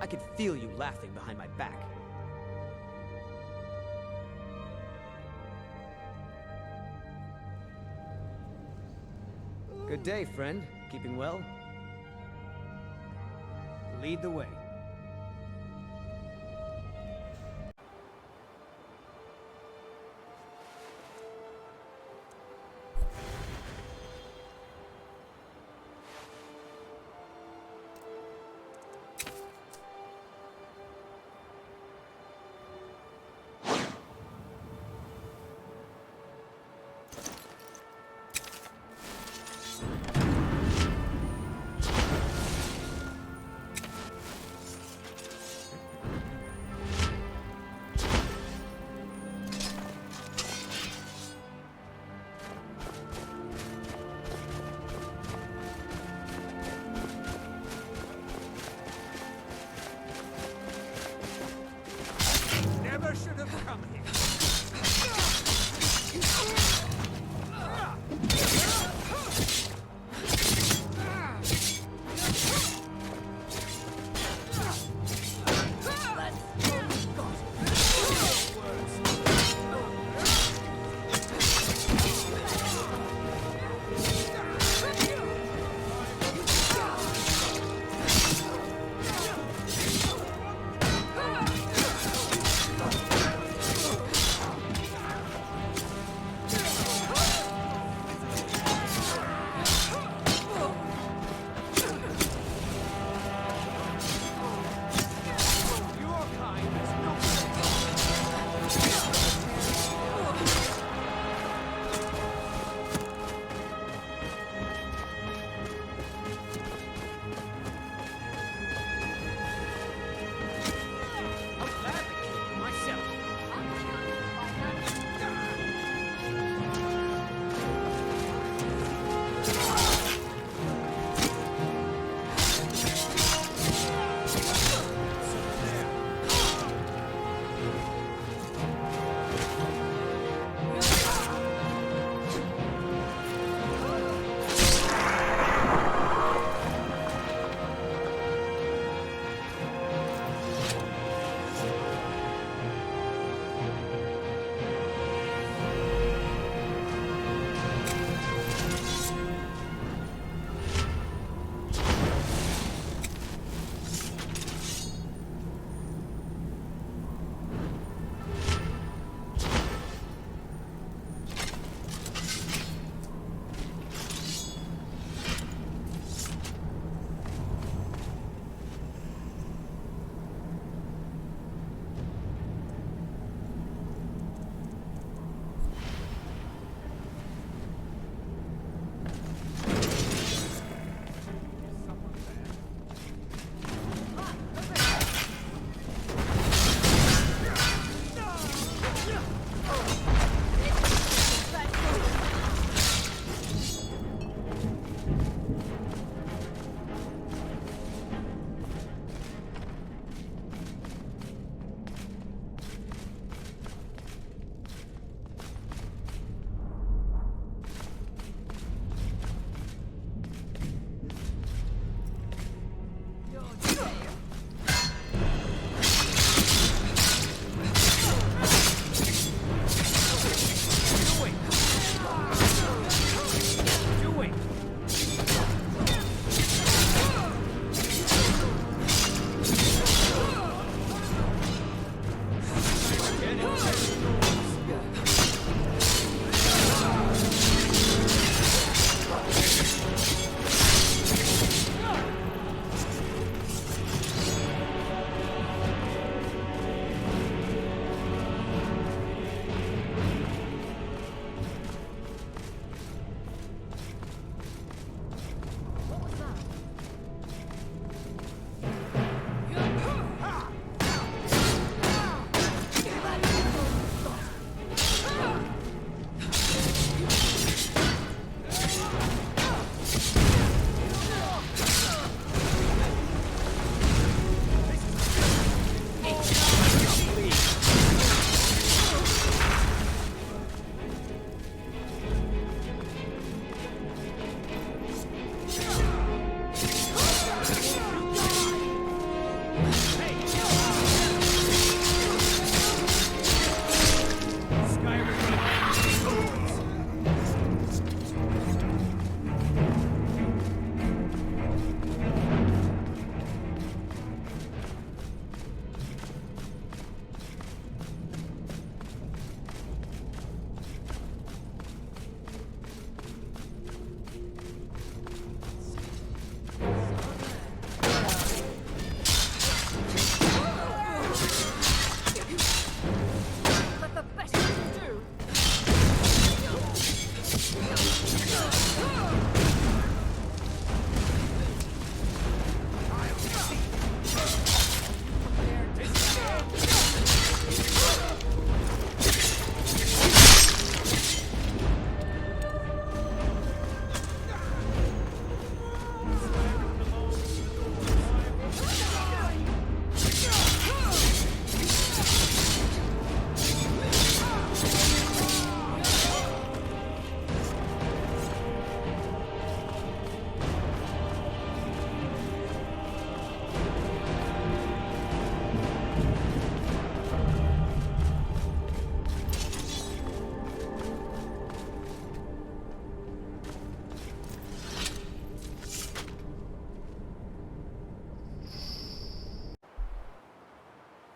I could feel you laughing behind my back. Good day, friend. Keeping well? Lead the way. Should have come here.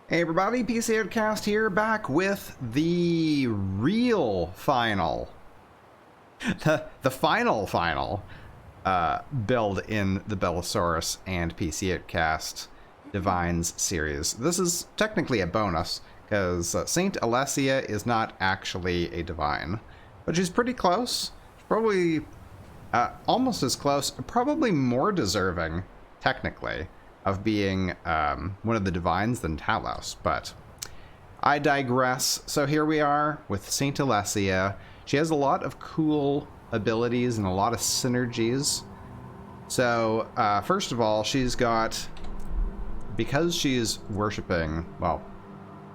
Hey everybody, PC Outcast here, back with the real final, the final build in the Bellosaurus and PC Outcast Divines series. This is technically a bonus, because Saint Alessia is not actually a Divine, but she's pretty close, probably almost as close, probably more deserving, technically, of being one of the Divines than Talos, but I digress. So here we are with Saint Alessia. She has a lot of cool abilities and a lot of synergies. So first of all, she's got, because she's worshipping, well,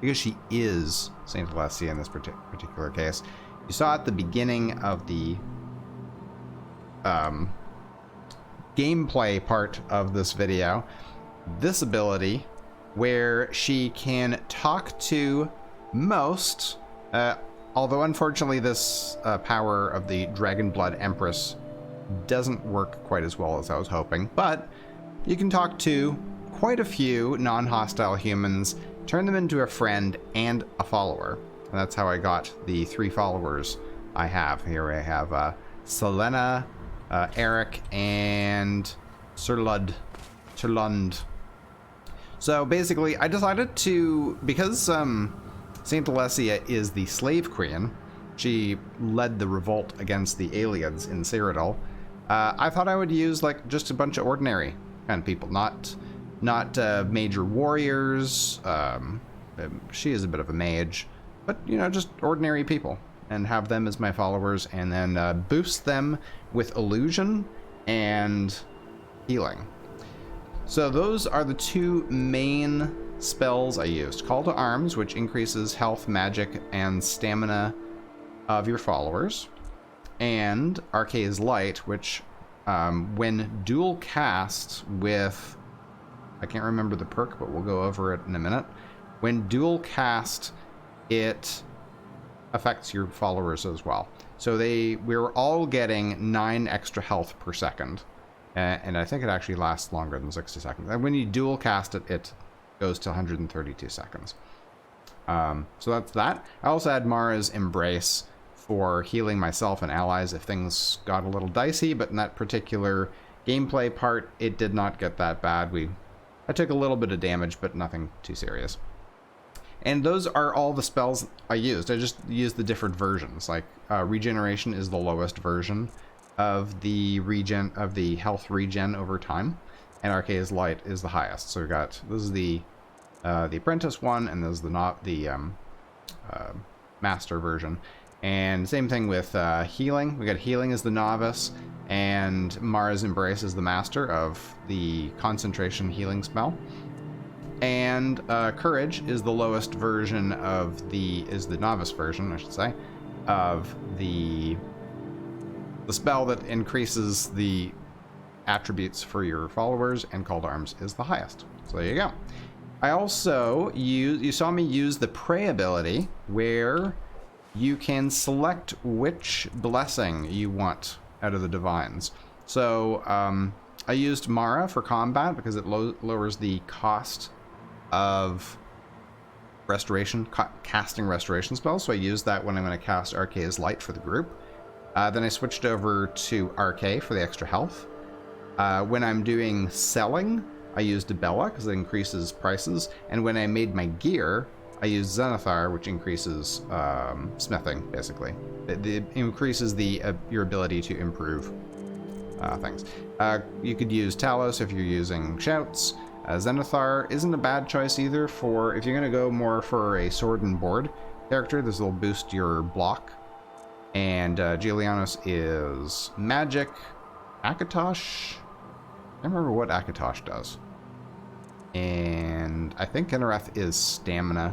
because she is Saint Alessia in this particular case, you saw at the beginning of the gameplay part of this video, this ability where she can talk to most, although unfortunately this power of the Dragon Blood Empress doesn't work quite as well as I was hoping, but you can talk to quite a few non-hostile humans, turn them into a friend and a follower. And that's how I got the 3 followers I have. Here I have Selena, Eric, and Sirlund. So basically, I decided to, because Saint Alessia is the slave queen, she led the revolt against the Ayleids in Cyrodiil. I thought I would use like just a bunch of ordinary kind of people, not major warriors. She is a bit of a mage, but you know, just ordinary people, and have them as my followers, and then boost them with illusion and healing. So those are the 2 main spells I used. Call to Arms, which increases health, magic, and stamina of your followers. And Arcane's Light, which when dual cast with, I can't remember the perk, but we'll go over it in a minute. When dual cast, it affects your followers as well. So we're all getting 9 extra health per second. And I think it actually lasts longer than 60 seconds. And when you dual cast it, it goes to 132 seconds. So that's that. I also had Mara's Embrace for healing myself and allies if things got a little dicey, but in that particular gameplay part, it did not get that bad. I took a little bit of damage, but nothing too serious. And those are all the spells I used. I just used the different versions. Like Regeneration is the lowest version of the health regen over time, and Arcane's Light is the highest. So we got, this is the apprentice one, and this is the master version. And same thing with healing. We got healing as the novice, and Mara's Embrace is the master of the concentration healing spell. And courage is the lowest version of is the novice version, I should say, of the spell that increases the attributes for your followers, and Call to Arms is the highest. So there you go. I also you saw me use the Pray ability, where you can select which blessing you want out of the Divines. So I used Mara for combat because it lowers the cost of restoration, casting restoration spells. So I used that when I'm going to cast Arcane's Light for the group. Then I switched over to Arcane for the extra health. When I'm doing selling, I used Bella because it increases prices. And when I made my gear, I used Zenithar, which increases smithing, basically. It increases your ability to improve things. You could use Talos if you're using Shouts. Zenithar isn't a bad choice either for if you're going to go more for a sword and board character. This will boost your block. And Giulianos is magic. Akatosh, I don't remember what Akatosh does. And I think Inareth is stamina.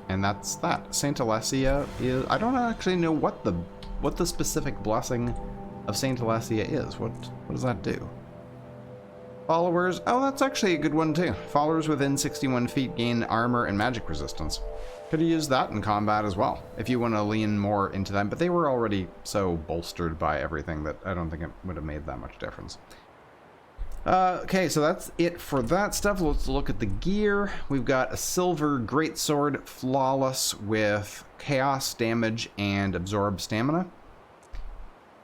And that's that. Saint Alessia is, I don't actually know what the specific blessing of Saint Alessia is. What does that do? Followers, oh, that's actually a good one too. Followers within 61 feet gain armor and magic resistance. Could have used that in combat as well, if you want to lean more into them, but they were already so bolstered by everything that I don't think it would have made that much difference. Okay, so that's it for that stuff. Let's look at the gear. We've got a silver greatsword, flawless, with chaos damage and absorb stamina.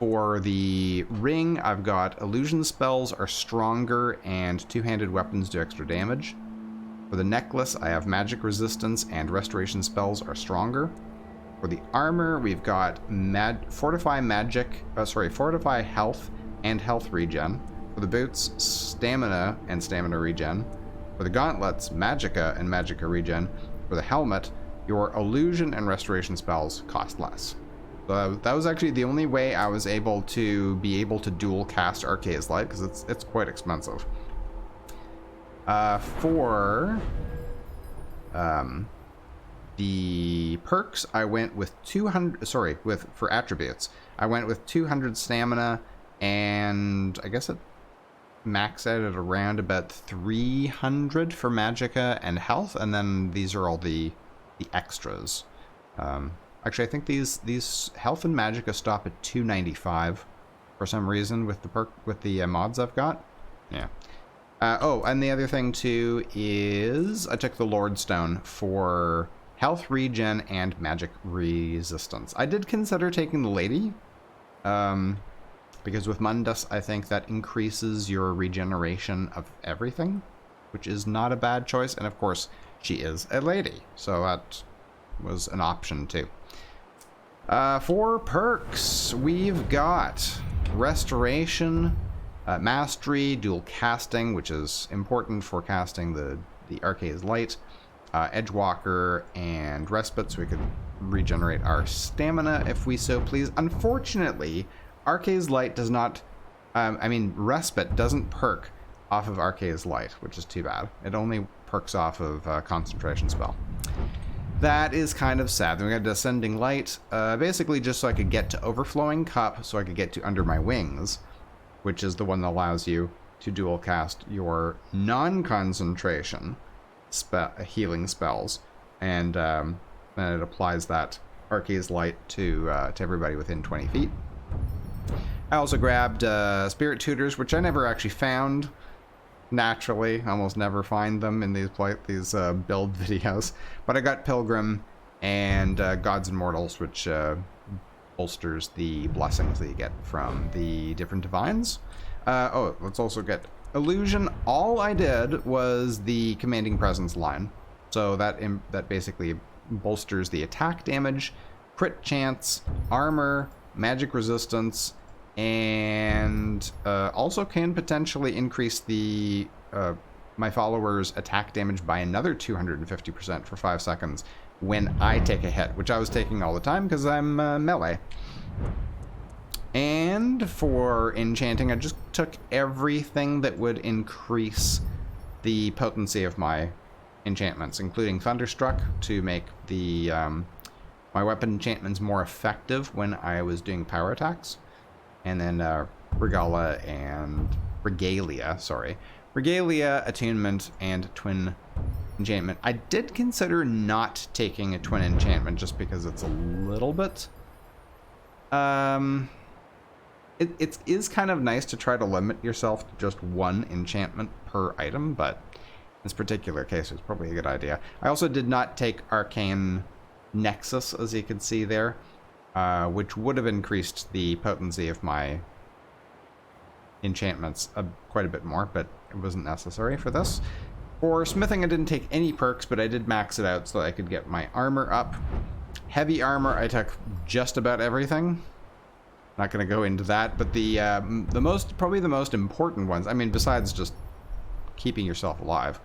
For the ring, I've got illusion spells are stronger and two-handed weapons do extra damage. For the necklace, I have magic resistance and restoration spells are stronger. For the armor, we've got fortify health and health regen. For the boots, stamina and stamina regen. For the gauntlets, magicka and magicka regen. For the helmet, your illusion and restoration spells cost less. So that was actually the only way I was able to dual cast Arcay's Light, because it's quite expensive. For the perks, I went with 200. Sorry, for attributes, I went with 200 stamina, and I guess it maxed out at around about 300 for magicka and health, and then these are all the extras. Actually, I think these health and magicka stop at 295 for some reason with the mods I've got. Yeah. Oh, and the other thing too is I took the Lord Stone for health regen and magic resistance. I did consider taking the Lady, because with Mundus, I think that increases your regeneration of everything, which is not a bad choice. And of course, she is a lady, so that was an option too. For perks, we've got Restoration, Mastery, Dual Casting, which is important for casting the Arcay's Light, Edgewalker, and Respite, so we could regenerate our stamina if we so please. Unfortunately, Arcay's Light does not, Respite doesn't perk off of Arcay's Light, which is too bad. It only perks off of Concentration Spell. That is kind of sad. Then we got Descending Light, basically just so I could get to Overflowing Cup, so I could get to Under My Wings, which is the one that allows you to dual cast your non-concentration healing spells, and then it applies that Arcay's Light to everybody within 20 feet. I also grabbed Spirit Tutors, which I never actually found. Naturally, I almost never find them in these build videos. But I got Pilgrim and Gods and Mortals, which bolsters the blessings that you get from the different divines. Oh, let's also get Illusion. All I did was the Commanding Presence line. So that basically bolsters the attack damage, crit chance, armor, magic resistance, and also can potentially increase the my followers' attack damage by another 250% for 5 seconds when I take a hit, which I was taking all the time because I'm melee. And for enchanting, I just took everything that would increase the potency of my enchantments, including Thunderstruck to make the my weapon enchantments more effective when I was doing power attacks. And then Regalia, Attunement, and Twin Enchantment. I did consider not taking a Twin Enchantment just because it's a little bit... It is kind of nice to try to limit yourself to just one enchantment per item, but in this particular case, it's probably a good idea. I also did not take Arcane Nexus, as you can see there, which would have increased the potency of my enchantments quite a bit more, but it wasn't necessary for this. For smithing, I didn't take any perks, but I did max it out so that I could get my armor up. Heavy armor, I took just about everything. Not going to go into that, but probably the most important ones, I mean, besides just keeping yourself alive,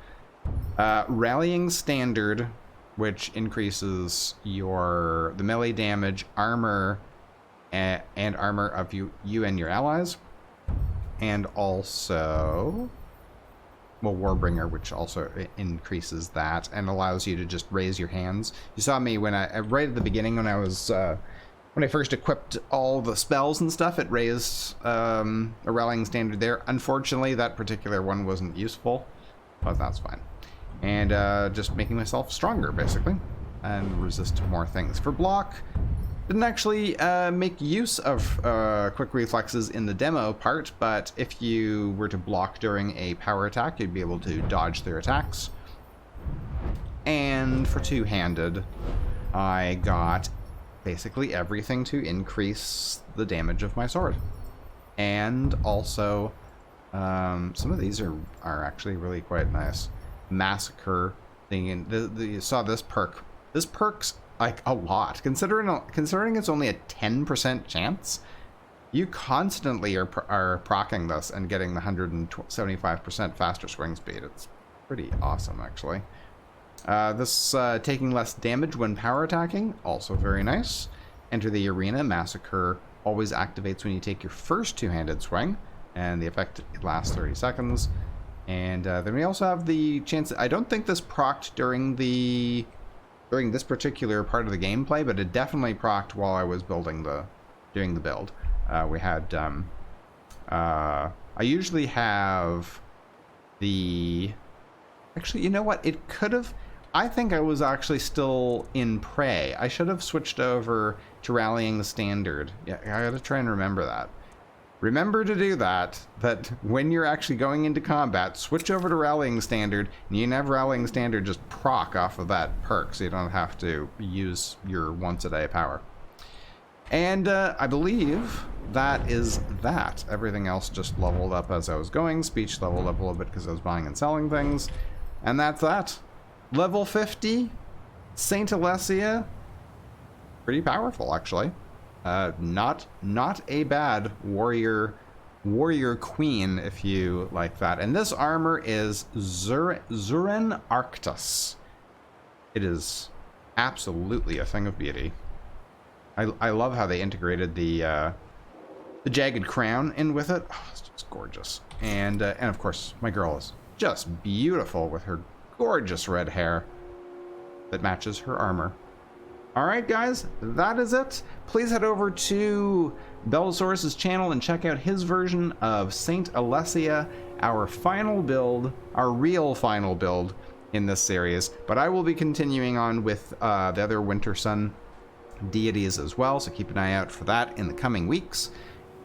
Rallying Standard, which increases the melee damage, armor, and armor of you and your allies. And also, well, Warbringer, which also increases that and allows you to just raise your hands. You saw me when right at the beginning when I was, when I first equipped all the spells and stuff, it raised a Rallying Standard there. Unfortunately, that particular one wasn't useful, but that's fine. And just making myself stronger, basically, and resist more things. For block, Didn't actually make use of quick reflexes in the demo part, but if you were to block during a power attack, you'd be able to dodge their attacks. And for two-handed, I got basically everything to increase the damage of my sword. And also, some of these are actually really quite nice. Massacre thing. You saw this perk. This perk's like a lot. Considering it's only a 10% chance, you constantly are proccing this and getting the 175% faster swing speed. It's pretty awesome, actually. This taking less damage when power attacking, also very nice. Enter the arena. Massacre always activates when you take your first two-handed swing, and the effect lasts 30 seconds. And then we also have the chance. I don't think this procced during this particular part of the gameplay, but it definitely procced while I was doing the build. We had I usually have the. Actually, you know what? It could have. I think I was actually still in Prey. I should have switched over to Rallying the Standard. Yeah, I gotta try and remember that. Remember to do that when you're actually going into combat, switch over to Rallying Standard, and you can have Rallying Standard just proc off of that perk, so you don't have to use your once-a-day power. And I believe that is that. Everything else just leveled up as I was going. Speech leveled up a little bit because I was buying and selling things. And that's that. Level 50, Saint Alessia. Pretty powerful, actually. Not a bad warrior queen, if you like that. And this armor is Zuren Arctus. It is absolutely a thing of beauty. I love how they integrated the jagged crown in with it. Oh, it's just gorgeous. And of course, my girl is just beautiful with her gorgeous red hair that matches her armor. All right, guys, that is it. Please head over to Bellasaurus's channel and check out his version of Saint Alessia, our final build, our real final build in this series. But I will be continuing on with the other Winter Sun deities as well, so keep an eye out for that in the coming weeks.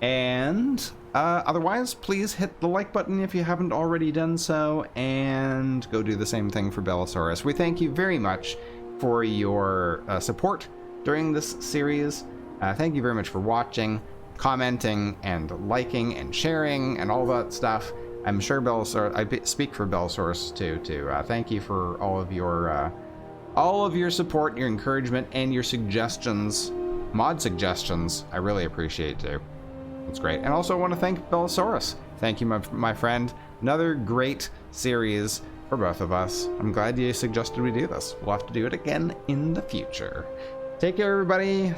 And otherwise, please hit the like button if you haven't already done so, and go do the same thing for Bellasaurus. We thank you very much for your support during this series. Thank you very much for watching, commenting, and liking, and sharing, and all that stuff. I'm sure Bellasaurus, I speak for Bellasaurus too. Thank you for all of your support, your encouragement, and your suggestions, mod suggestions. I really appreciate too. It's great. And also I want to thank Bellasaurus. Thank you, my friend. Another great series for both of us. I'm glad you suggested we do this. We'll have to do it again in the future. Take care, everybody.